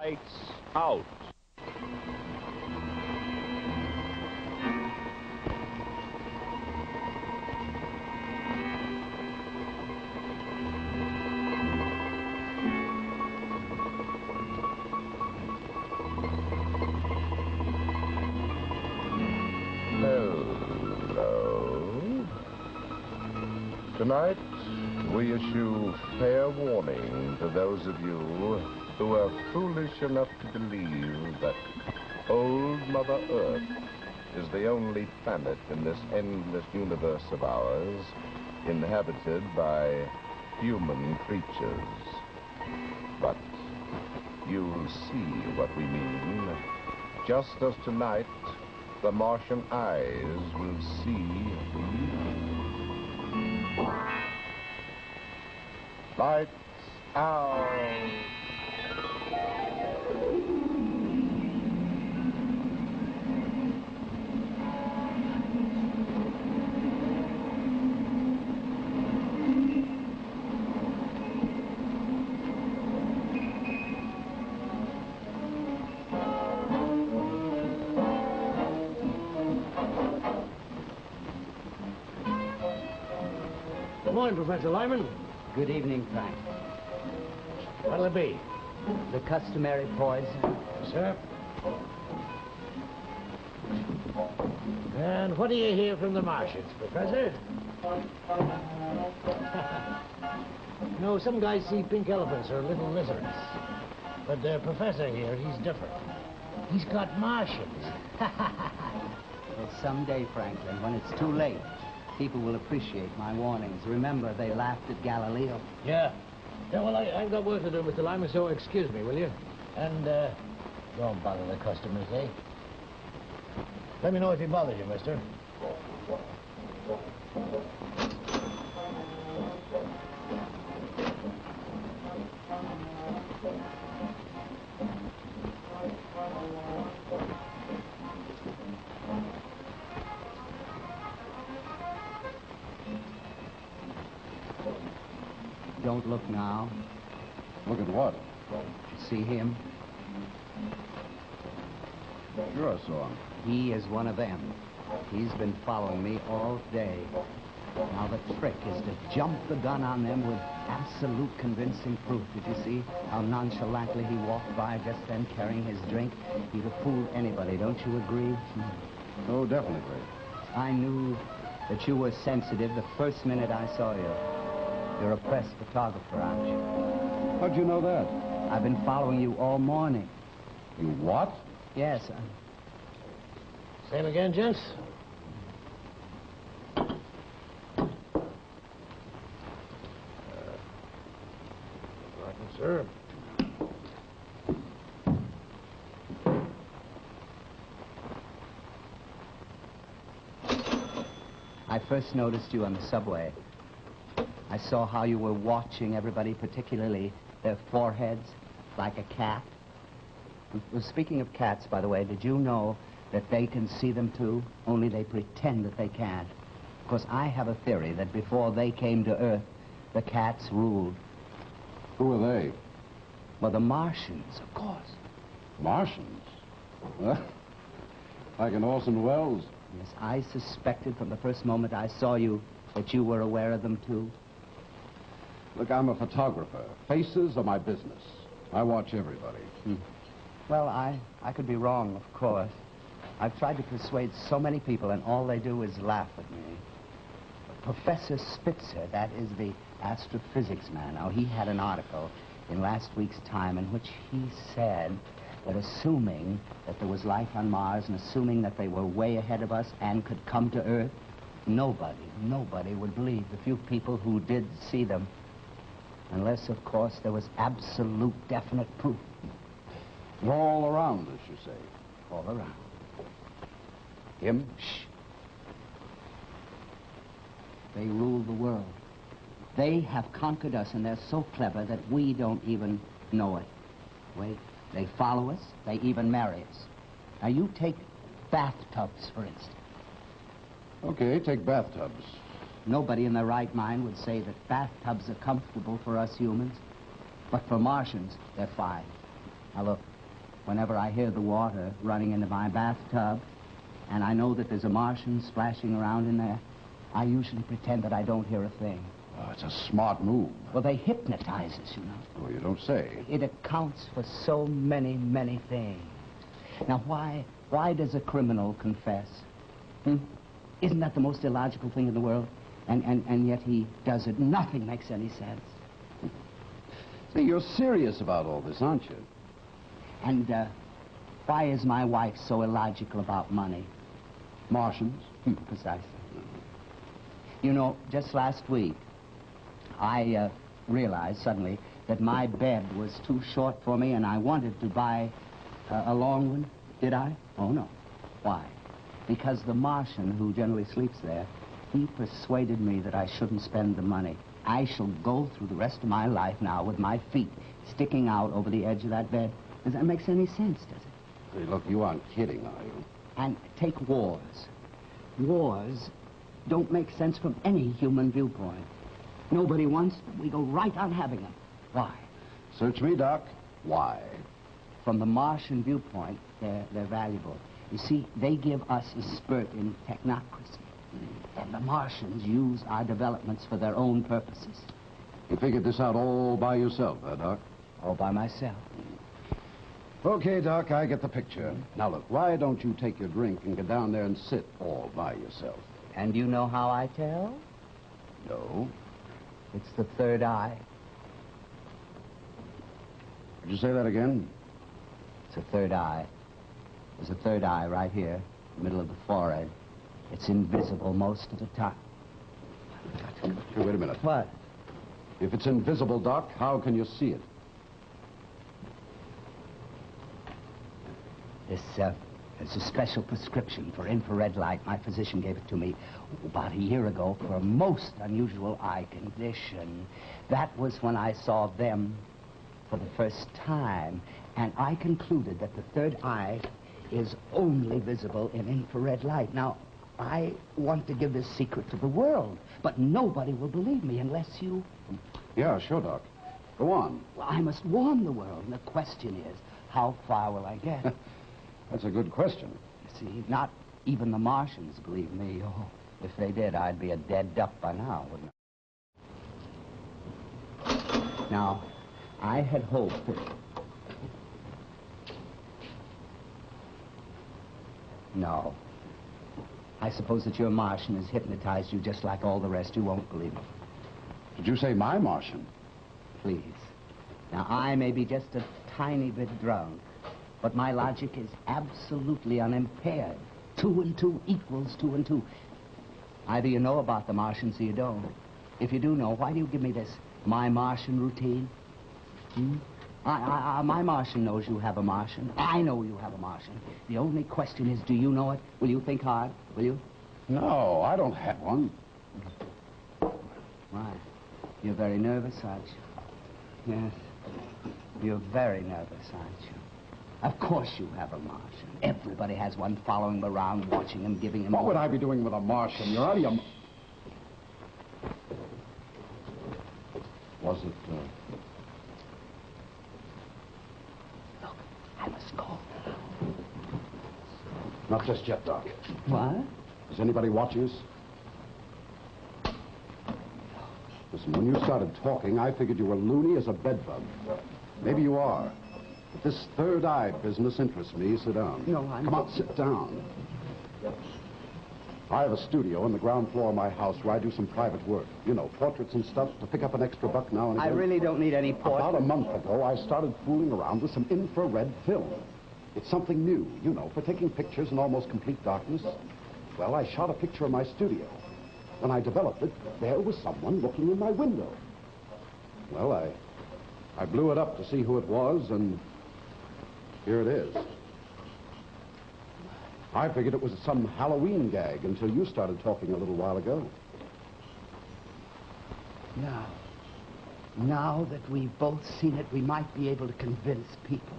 Lights out. Hello. Tonight, we issue fair warning to those of you who are foolish enough to believe that old Mother Earth is the only planet in this endless universe of ours inhabited by human creatures. But you'll see what we mean, just as tonight the Martian eyes will see you. Lights out. Good morning, Professor Lyman. Good evening, Frank. What'll it be? The customary poison. Sir? And what do you hear from the Martians, Professor? You know, some guys see pink elephants or little lizards. But the Professor here, he's different. He's got Martians. Well, someday, Franklin, when it's too late, people will appreciate my warnings. Remember, they laughed at Galileo. Yeah. Yeah, well, I've got work to do, Mr. Lyman, so excuse me, will you? And, don't bother the customers, eh? Let me know if he bothers you, mister. Don't look now. Look at what? See him? Sure I saw him. He is one of them. He's been following me all day. Now the trick is to jump the gun on them with absolute convincing proof. Did you see how nonchalantly he walked by just then carrying his drink? He'd have fooled anybody, don't you agree? Oh, definitely. I knew that you were sensitive the first minute I saw you. You're a press photographer, aren't you? How'd you know that? I've been following you all morning. You what? Yes, Same again, gents? Sir. I first noticed you on the subway. I saw how you were watching everybody, particularly their foreheads, like a cat. Well, speaking of cats, by the way, did you know that they can see them too? Only they pretend that they can't. Of course, I have a theory that before they came to Earth, the cats ruled. Who are they? Well, the Martians, of course. Martians? Like in Orson Welles? Yes, I suspected from the first moment I saw you that you were aware of them too. Look, I'm a photographer. Faces are my business. I watch everybody. Well, I could be wrong, of course. I've tried to persuade so many people, and all they do is laugh at me. Professor Spitzer, that is the astrophysics man. Now, he had an article in last week's Time in which he said that assuming that there was life on Mars and assuming that they were way ahead of us and could come to Earth, nobody would believe the few people who did see them. Unless, of course, there was absolute definite proof. All around us, you say? All around. Him? Shh. They rule the world. They have conquered us, and they're so clever that we don't even know it. Wait, they follow us, they even marry us. Now, you take bathtubs, for instance. Okay, take bathtubs. Nobody in their right mind would say that bathtubs are comfortable for us humans. But for Martians, they're fine. Now, look, whenever I hear the water running into my bathtub, and I know that there's a Martian splashing around in there, I usually pretend that I don't hear a thing. Oh, it's a smart move. Well, they hypnotize us, you know. Oh, you don't say. It accounts for so many, many things. Now, why does a criminal confess? Isn't that the most illogical thing in the world? And yet he does it. Nothing makes any sense. See, you're serious about all this, aren't you? And why is my wife so illogical about money? Martians? Precisely. You know, just last week, I realized suddenly that my bed was too short for me, and I wanted to buy a long one. Did I? Oh, no. Why? Because the Martian, who generally sleeps there, he persuaded me that I shouldn't spend the money. I shall go through the rest of my life now with my feet sticking out over the edge of that bed. Does that make any sense, does it? Hey, look, you aren't kidding, are you? And take wars. Wars don't make sense from any human viewpoint. Nobody wants them. We go right on having them. Why? Search me, Doc. Why? From the Martian viewpoint, they're valuable. You see, they give us a spurt in technocracy. And the Martians use our developments for their own purposes. You figured this out all by yourself, huh, Doc? All by myself. Okay, Doc, I get the picture. Now, look, why don't you take your drink and get down there and sit all by yourself? And you know how I tell? No. It's the third eye. Could you say that again? It's a third eye. There's a third eye right here, middle of the forehead. It's invisible most of the time. Hey, wait a minute. What? If it's invisible, Doc, how can you see it? There's a special prescription for infrared light. My physician gave it to me about a year ago for a most unusual eye condition. That was when I saw them for the first time, and I concluded that the third eye is only visible in infrared light. Now, I want to give this secret to the world, but nobody will believe me unless you... Yeah, sure, Doc. Go on. Well, I must warn the world, and the question is, how far will I get? That's a good question. You see, not even the Martians believe me. Oh, if they did, I'd be a dead duck by now, wouldn't I? Now, I had hoped that... No. I suppose that your Martian has hypnotized you just like all the rest. You won't believe it. Did you say my Martian? Please. Now, I may be just a tiny bit drunk, but my logic is absolutely unimpaired. 2 and 2 equals 2 and 2. Either you know about the Martians or you don't. If you do know, why do you give me this my Martian routine? My Martian knows you have a Martian. I know you have a Martian. The only question is, do you know it? Will you think hard? Will you? No, I don't have one. Why? You're very nervous, aren't you? Yes. You're very nervous, aren't you? Of course you have a Martian. Everybody has one following him around, watching him, giving him... What would I be doing with a Martian? You're out of your... Was it, Look, I must go. Not just yet, Doc. What? Is anybody watching us? Listen, when you started talking, I figured you were loony as a bedbug. Maybe you are. But this third eye business interests me. Sit down. No, I'm... Come on, sit down. I have a studio on the ground floor of my house where I do some private work. You know, portraits and stuff to pick up an extra buck now and I again. really don't need any portraits. About a month ago, I started fooling around with some infrared film. It's something new, you know, for taking pictures in almost complete darkness. Well, I shot a picture of my studio. When I developed it, there was someone looking in my window. Well, I blew it up to see who it was, and here it is. I figured it was some Halloween gag until you started talking a little while ago. Now that we've both seen it, we might be able to convince people.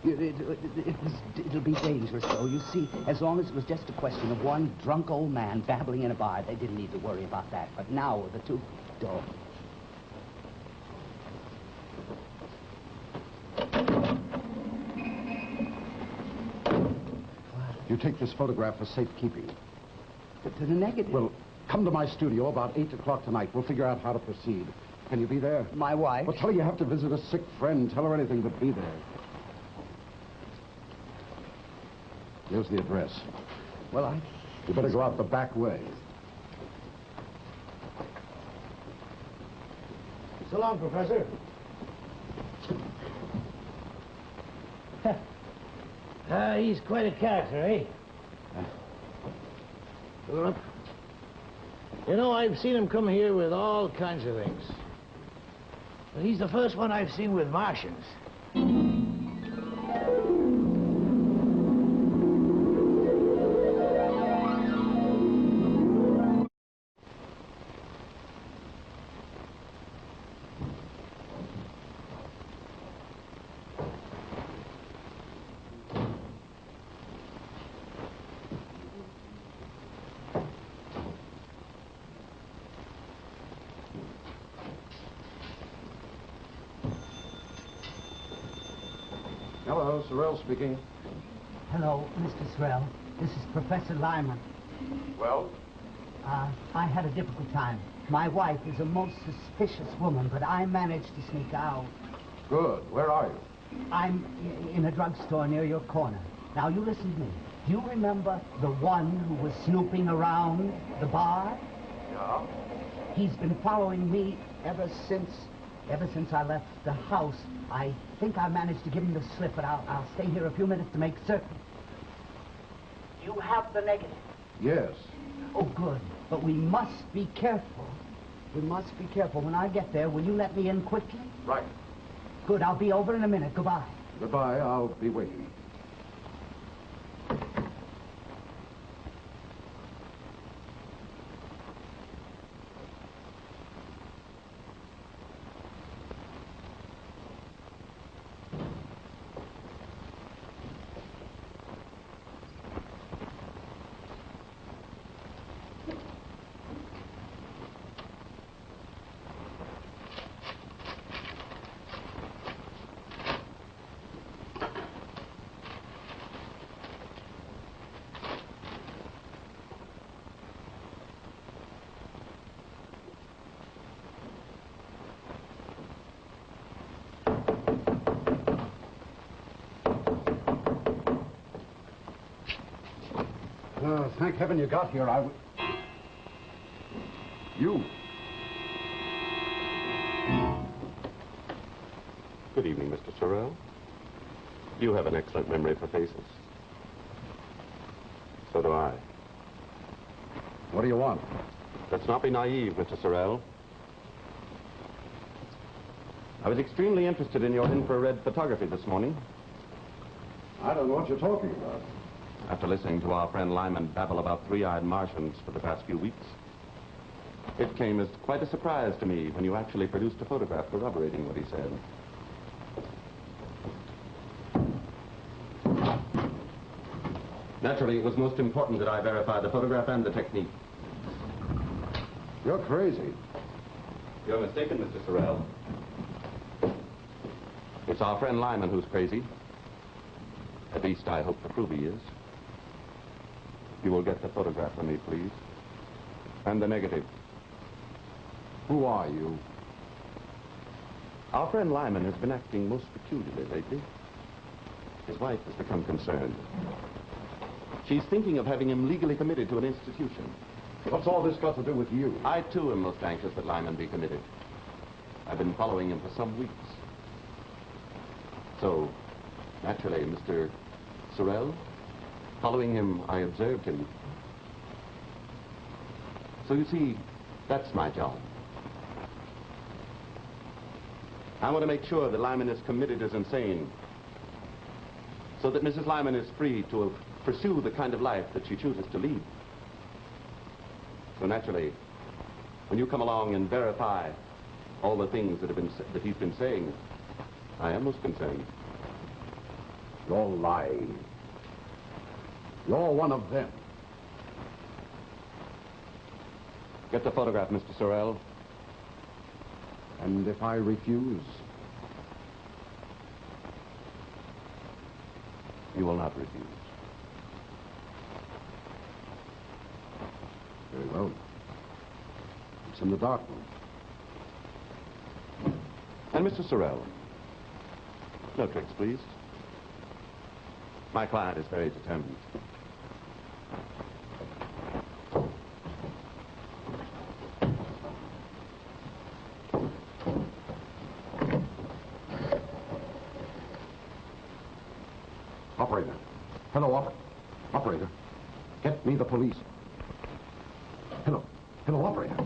It'll be dangerous, though. You see, as long as it was just a question of one drunk old man babbling in a bar, they didn't need to worry about that. But now with the two, don't. You take this photograph for safekeeping. But to the negative. Well, come to my studio about 8 o'clock tonight. We'll figure out how to proceed. Can you be there? My wife? Well, tell her you have to visit a sick friend. Tell her anything but be there. Here's the address. Well, You better go out the back way. So long, Professor. He's quite a character, eh? Look. You know, I've seen him come here with all kinds of things. But he's the first one I've seen with Martians. Hello, Sorrell speaking. Hello, Mr. Sorrell. This is Professor Lyman. Well? I had a difficult time. My wife is a most suspicious woman, but I managed to sneak out. Good. Where are you? I'm in a drugstore near your corner. Now, you listen to me. Do you remember the one who was snooping around the bar? Yeah? He's been following me ever since I left the house. I think I managed to give him the slip, but I'll stay here a few minutes to make certain. You have the negative. Yes. Oh, good. But we must be careful. We must be careful. When I get there, will you let me in quickly? Right. Good. I'll be over in a minute. Goodbye. Goodbye. I'll be waiting. Thank heaven you got here. You. Good evening, Mr. Sorrell. You have an excellent memory for faces. So do I. What do you want? Let's not be naive, Mr. Sorrell. I was extremely interested in your infrared photography this morning. I don't know what you're talking about. After listening to our friend Lyman babble about three-eyed Martians for the past few weeks, it came as quite a surprise to me when you actually produced a photograph corroborating what he said. Naturally, it was most important that I verify the photograph and the technique. You're crazy. You're mistaken, Mr. Sorrell. It's our friend Lyman who's crazy. At least I hope to prove he is. You will get the photograph for me, please. And the negative. Who are you? Our friend Lyman has been acting most peculiarly lately. His wife has become concerned. She's thinking of having him legally committed to an institution. What's all this got to do with you? I, too, am most anxious that Lyman be committed. I've been following him for some weeks. So, naturally, Mr. Sorrell, following him, I observed him. So you see, that's my job. I want to make sure that Lyman is committed as insane, so that Mrs. Lyman is free to pursue the kind of life that she chooses to lead. So naturally, when you come along and verify all the things that he's been saying, I am most concerned. You're lying. You're one of them. Get the photograph, Mr. Sorrell. And if I refuse? You will not refuse. Very well. It's in the dark room. And Mr. Sorrell. No tricks, please. My client is very determined. Operator. Hello, operator. Get me the police. Hello. Hello, operator.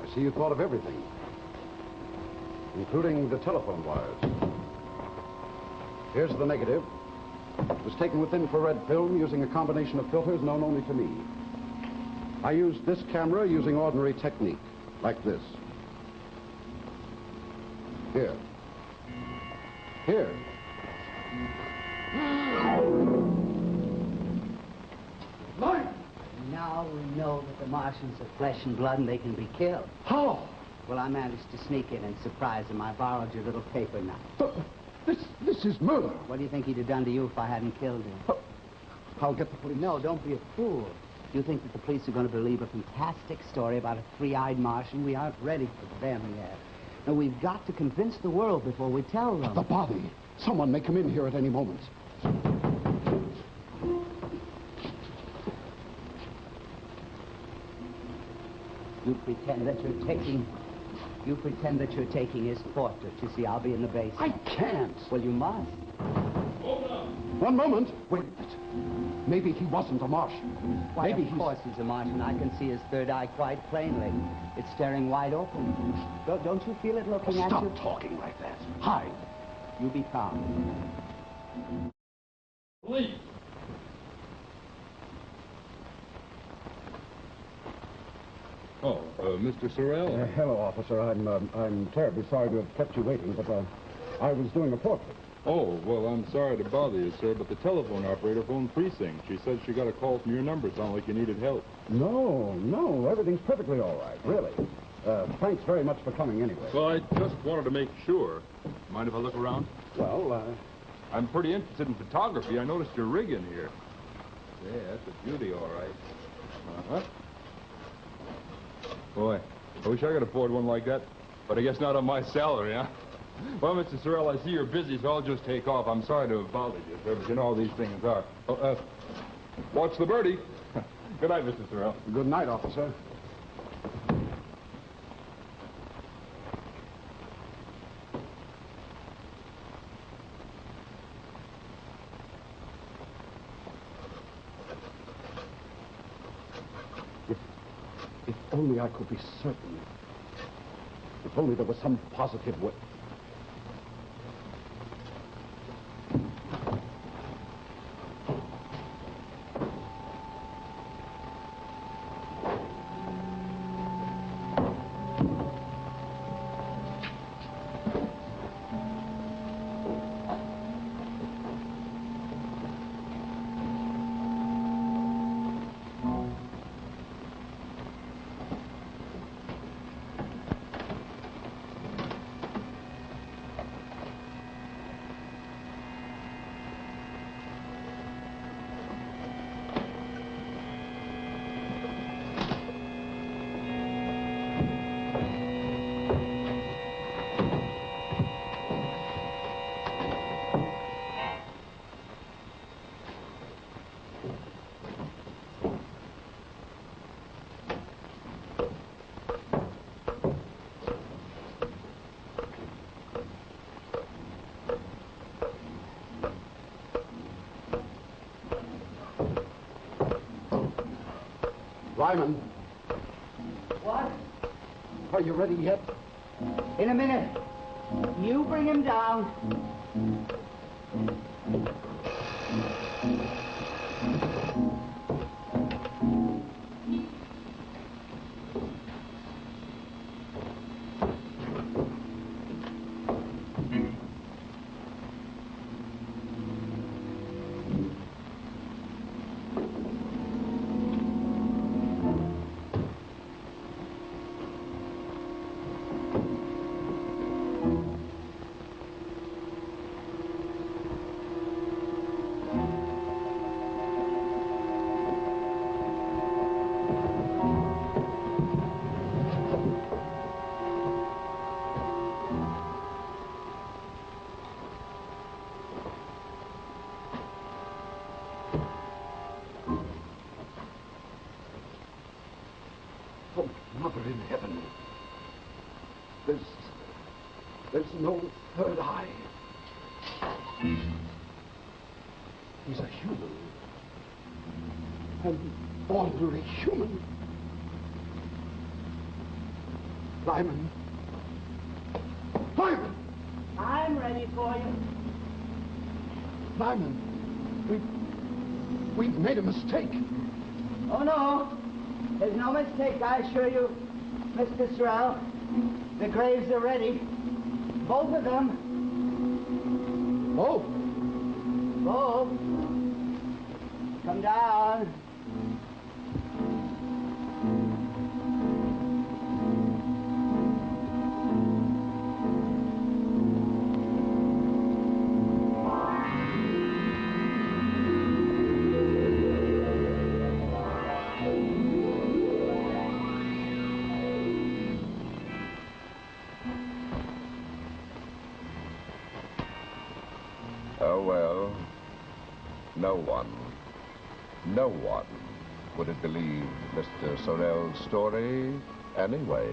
I see you thought of everything, including the telephone wires. Here's the negative. It was taken with infrared film using a combination of filters known only to me. I used this camera using ordinary technique, like this. Here. Here. Light! Now we know that the Martians are flesh and blood and they can be killed. How? Well, I managed to sneak in and surprise him. I borrowed your little paper knife. But this is murder. What do you think he'd have done to you if I hadn't killed him? I'll get the police. No, don't be a fool. You think that the police are going to believe a fantastic story about a three-eyed Martian? We aren't ready for them yet. Now, we've got to convince the world before we tell them. The body. Someone may come in here at any moment. You pretend that you're taking his portrait. You see, I'll be in the basement. I can't. Well, you must. One moment. Wait a minute. Maybe he wasn't a Martian. Why, Maybe of course he's a Martian. I can see his third eye quite plainly. It's staring wide open. Don't you feel it looking at you? Stop talking like that. Hide. You be calm. Police! Oh, Mr. Sorrell? Hello, officer. I'm terribly sorry to have kept you waiting, but I was doing a portrait. Oh, well, I'm sorry to bother you, sir, but the telephone operator phoned precinct. She said she got a call from your number. Sounded like you needed help. No, everything's perfectly all right, really. Thanks very much for coming anyway. Well, I just wanted to make sure. Mind if I look around? Well, I'm pretty interested in photography. I noticed your rig in here. Yeah, that's a beauty, all right. Uh-huh. Boy, I wish I could afford one like that, but I guess not on my salary, huh? Well, Mr. Sorrell, I see you're busy, so I'll just take off. I'm sorry to have bothered you, sir, but you know how these things are. Oh, watch the birdie. Good night, Mr. Sorrell. good night, officer. If only I could be certain. If only there was some positive way. Ryman. What? Are you ready yet? In a minute. You bring him down. Oh, Mother in heaven. There's no third eye. He's a human. An ordinary human. Lyman. Lyman! I'm ready for you. Lyman, we've made a mistake. Oh, no. There's no mistake, I assure you, Mr. Sorrell. The graves are ready. Both of them. Oh, Both. Come down. Oh, well, no one would have believed Mr. Sorrell's story anyway.